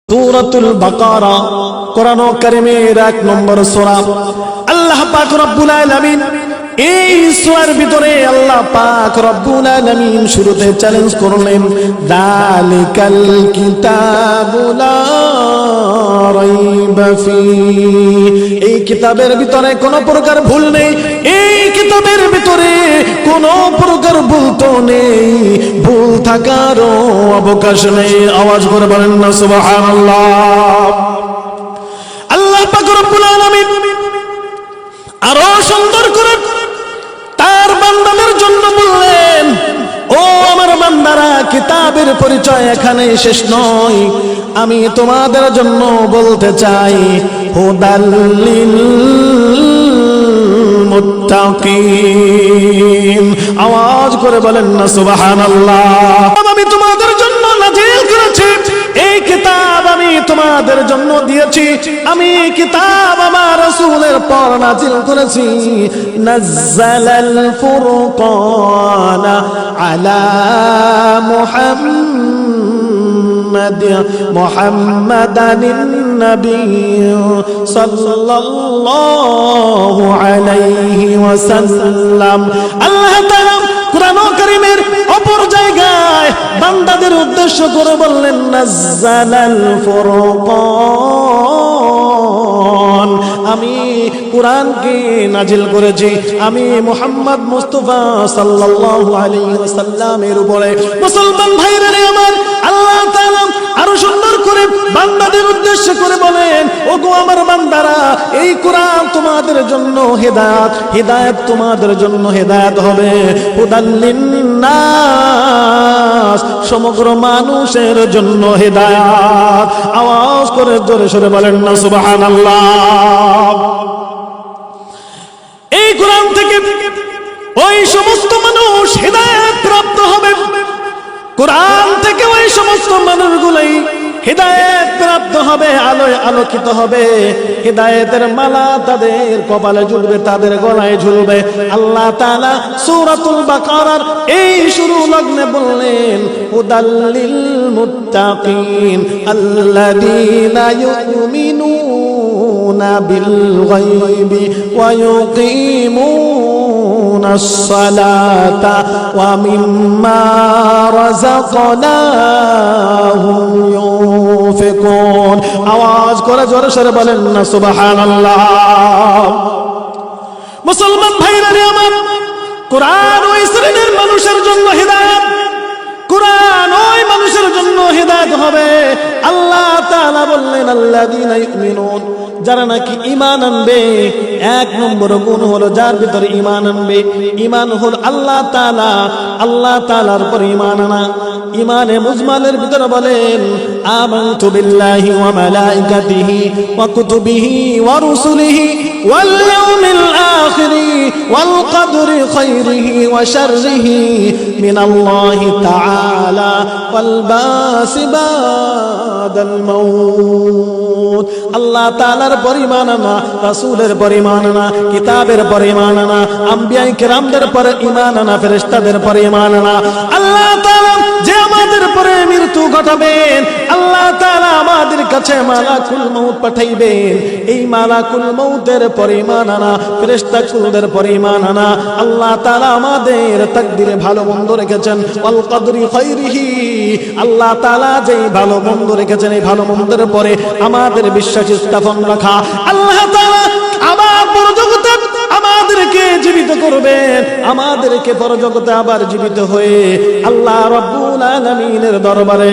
সূরাতুল বাকারা কোরআন কারীমের 1 নম্বর সূরা। আল্লাহ পাক রব্বুল আলামিন এই সূরার ভিতরে আল্লাহ পাক রব্বুল আলামিন শুরুতে চ্যালেঞ্জ করলেন, যালিকাল কিতাবু লা রাইবা ফি, এই কিতাবের ভিতরে কোনো প্রকার ভুল নেই, এই কিতাবের ভিতরে কোনো প্রকার ভুল তো নেই, ভুল থাকারও অবকাশ নেই। আওয়াজ করে বলেন না সুবহানাল্লাহ। আল্লাহ পাক রব্বুল আলামিন আরো সুন্দর করে তার বান্দাদের জন্য বললেন, ও আমার বান্দারা, কিতাবের পরিচয় এখানে শেষ নয়, আমি তোমাদের জন্য বলতে চাই, হুদাল লিল মুত্তাকিন। আওয়াজ করে বলেন না সুবহানাল্লাহ। আমি তোমাদের জন্য নাযিল করেছি, এই কিতাব আমি তোমাদের জন্য দিয়েছি, আমি কিতাব আমার রাসূলের পর নাযিল করেছি। নাযালাল ফুরকানা আলা মুহাম্মাদানিন নবী সাল্লাল্লাহু আলাইহি ওয়াসাল্লাম। আল্লাহ তাআলা কোরআন কারীমের অপর জায়গায় বান্দাদের উদ্দেশ্য করে বললেন, নাযালাল ফুরকান, আমি কোরআনকে নাজিল করেছি, আমি মুহাম্মদ মুস্তাফা সাল্লাল্লাহু আলাইহি ওয়াসাল্লামের উপরে। মুসলমান ভাইরা আমার, আল্লাহ তাআলা আরো সুন্দর করে বান্দাদের উদ্দেশ্য করে বলেন, ওগো আমার বান্দারা, এই কোরআন তোমাদের জন্য হেদায়েত, হেদায়েত তোমাদের জন্য হেদায়েত হবে, হুদাল লিন্নাস, সমগ্র মানুষের জন্য হেদায়েত। আওয়াজ করে জোরে সোরে বলেন না সুবহানাল্লাহ। এই কোরআন থেকে ওই সমস্ত মানুষ হেদায়েত প্রাপ্ত হবে, কোরআন থেকে ওই সমস্ত মানুষগুলোই হেদায়েত প্রাপ্ত হবে, আলোয় আলোকিত হবে, হেদায়েতের মালা তাদের কপালে ঝুলবে, তাদের গলায় ঝুলবে। আল্লাহ তাআলা সূরাতুল বাকারার এই শুরু লগ্নে বললেন, হুদাল লিল মুত্তাকিন আল্লাযীনা ইউমিনুনা বিল গায়বি ওয়া ইউকিমুনাস সালাতা ওয়া মিম্মা রাযাকনাহুম ইউনফিকুন। আওয়াজ করে জোরে সোরে বলেন না সুবহানাল্লাহ। মুসলমান ভাইরা আমার, কোরআন ওই শ্রেণীর মানুষের জন্য হিদায়াত, কোরআন ওই মানুষের জন্য হিদায়াত হবে। আল্লাহ তাআলা বললেন, আল্লাযীনা ইউমিনুন, যারা নাকি ঈমান আনবে। 1 নম্বর গুণ হলো যার ভিতরে ঈমান আনবে। ঈমান হল আল্লাহ তাআলার উপর ঈমান আনা। ঈমানে মুজমালের ভিতরে বলেন, আমানতু বিল্লাহি ওয়া মালাইকাতিহি ওয়া কুতুবিহি ওয়া রুসুলিহি ওয়াল ইয়াউমিল আখিরি ওয়াল কদরি খাইরিহি ওয়া শাররিহি মিনাল্লাহি তাআলা ওয়াল বাসি বাদাল মাউত। আল্লাহ তাআলার পরিমাণ আনা, রাসূলের পরিমাণ আনা, কিতাবের পরিমাণ আনা, আম্বিয়ায়ে কেরামদের পর ঈমান আনা, ফেরেশতাদের পর ঈমান আনা। আল্লাহ তাআলা যে আমাদের পরে মৃত্যু ঘটাবেন, আল্লাহ তাআলা আমাদের কাছে মালাকুল মউত পাঠাইবেন, এই মালাকুল মউতের পরিমাণ আনা, ফেরেশতাকুলদের পরিমাণ আনা। আল্লাহ তাআলা আমাদের তাকদীরে ভালো মন্দ রেখেছেন, ওয়াল কদরি খাইরিহি, আল্লাহ তাআলা যেই ভালো মন্দ রেখেছেন, এই ভালো মন্দের পরে আমাদের বিশ্বাস স্থাপন রাখা। আল্লাহ তাআলা আবার পরজগতে আমাদেরকে জীবিত করবেন, আমাদেরকে পরজগতে আবার জীবিত হয়ে আল্লাহ রাব্বুল আলামিনের দরবারে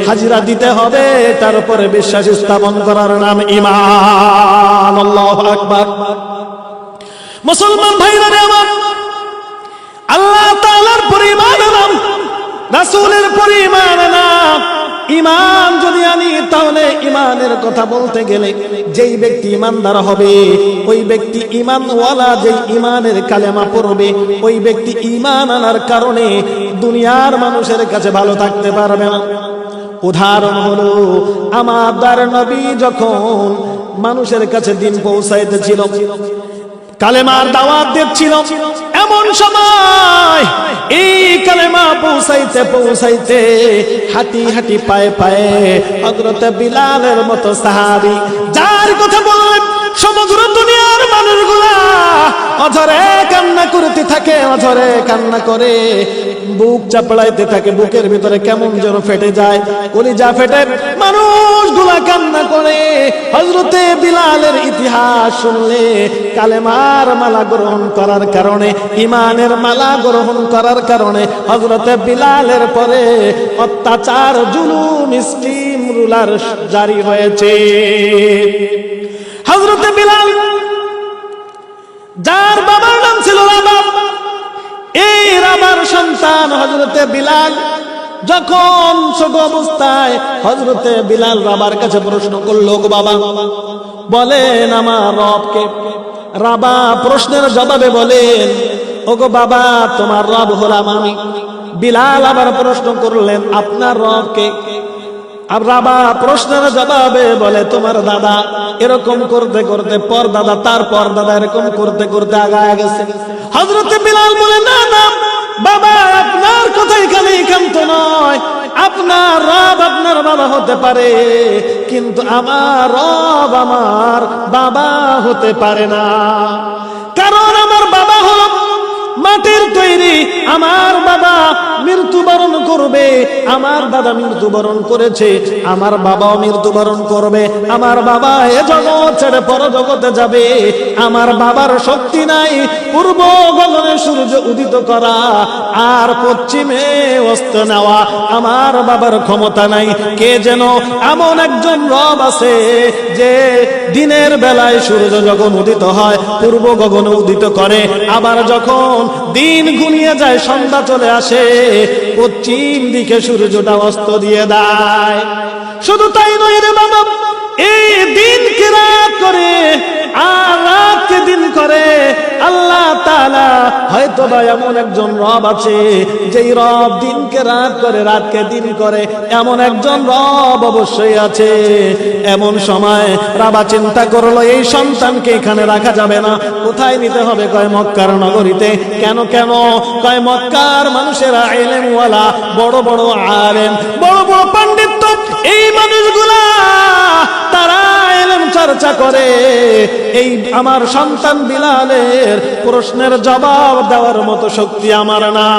হাজিরা দিতে হবে। তারপরে বিশ্বাস স্থাপন করার নাম ঈমান। আল্লাহু আকবার। মুসলমান ভাইরা আমার, আল্লাহ তাআলার পরিমাণ নাম, রাসূলের পরিমাণ নাম। ঈমান যদি আনি, তাহলে ঈমানের কথা বলতে গেলে যেই ব্যক্তি ঈমানদার হবে, ওই ব্যক্তি ঈমানওয়ালা, যেই ঈমানের কালেমা পড়বে, ওই ব্যক্তি ঈমান আনার কারণে দুনিয়ার মানুষের কাছে ভালো থাকতে পারবে না। উদাহরণ হলো, আমাদের নবী যখন মানুষের কাছে দিন পৌঁছাইতেছিল, কালেমার দাওয়াত দিচ্ছিল, এমন সময় এই কালেমা পৌঁছাইতে পৌঁছাইতে হাঁটি হাঁটি পায়ে পায়ে হযরত বিলালের মতো সাহাবী, যার কথা বলেন সমগ্র দুনিয়ার মানুষগুলা অঝরে কান্না করতে থাকে, অঝরে কান্না করে, বুক চাপড়াইতে থাকে, বুকের ভিতরে কেমন যেন ফেটে যায়, কলিজা ফেটে মানুষগুলা কান্না করে। হযরতে বিলালের ইতিহাস শুনলে কালেমার মালা গ্রহণ করার কারণে, ঈমানের মালা গ্রহণ করার কারণে হযরতে বিলালের পরে অত্যাচার, জুলুম, স্টিম রুলার জারি হয়েছে। হযরতে বিলাল, যার বাবার নাম ছিল রাবাব, এই রাবার সন্তান হযরতে বিলাল যখন ছোট অবস্থায় হযরতে বিলাল রাবার কাছে প্রশ্ন করলো, গো বাবা বলেন আমার রবকে। রাবা প্রশ্নের জবাবে বলেন, ওগো বাবা তোমার রব হলাম আমি। বিলাল আবার প্রশ্ন করলেন, আপনার রবকে? আর রাবা প্রশ্নের জবাবে বলে, তোমার দাদা। এরকম করতে করতে পর দাদা, তারপর দাদা, এরকম করতে করতে আগায় গেছে। হযরতে বিলাল বলে, না না বাবা, আপনার কথা এখানে একান্ত নয়, আপনার রব আপনার বাবা হতে পারে, কিন্তু আমার রব আমার বাবা হতে পারে না। কারণ আমার বাবা হলো মাটির তৈরি, আমার বাবা মৃত্যুবরণ করবে, আমার দাদা মৃত্যুবরণ করেছে, আমার বাবাও মৃত্যুবরণ করবে, আমার বাবা এ জগৎ ছেড়ে পর জগতে যাবে, আমার বাবার শক্তি নাই পূর্ব গগনে সূর্য উদিত করা আর পশ্চিমে অস্ত নেওয়া, আমার বাবার ক্ষমতা নাই। কে যেন এমন একজন রব আছে যে দিনের বেলায় সূর্য যখন উদিত হয় পূর্ব গগনে উদিত করে, আবার যখন দিন ঘুমিয়ে যায় সন্ধ্যা চলে আসে পশ্চিম দিকে সূর্যটা অস্ত দিয়ে দেয়। শুধু তাই নয় রে বাবা, এই দিনকে রাত করে আর রাতকে দিন করে আল্লাহ তাআলা হয়তো বা এমন একজন রব আছে যেই রব দিনকে রাত করে রাতকে দিন করে, এমন একজন রব অবশ্যই আছে। এমন সময় রাবা চিন্তা করলো, এই সন্তানকে এখানে রাখা যাবে না, কোথায় নিতে হবে? কয় মক্কার নগরীতে। কেন কেন? কয় মক্কার মানুষেরা ইলমওয়ালা, বড় বড় আলেম, বড় বড় পণ্ডিত, এই মানুষগুলা তারা ইলম চর্চা করে, এই আমার সন্তান বিলালের প্রশ্নের জবাব দেওয়ার মতো শক্তি আমার না।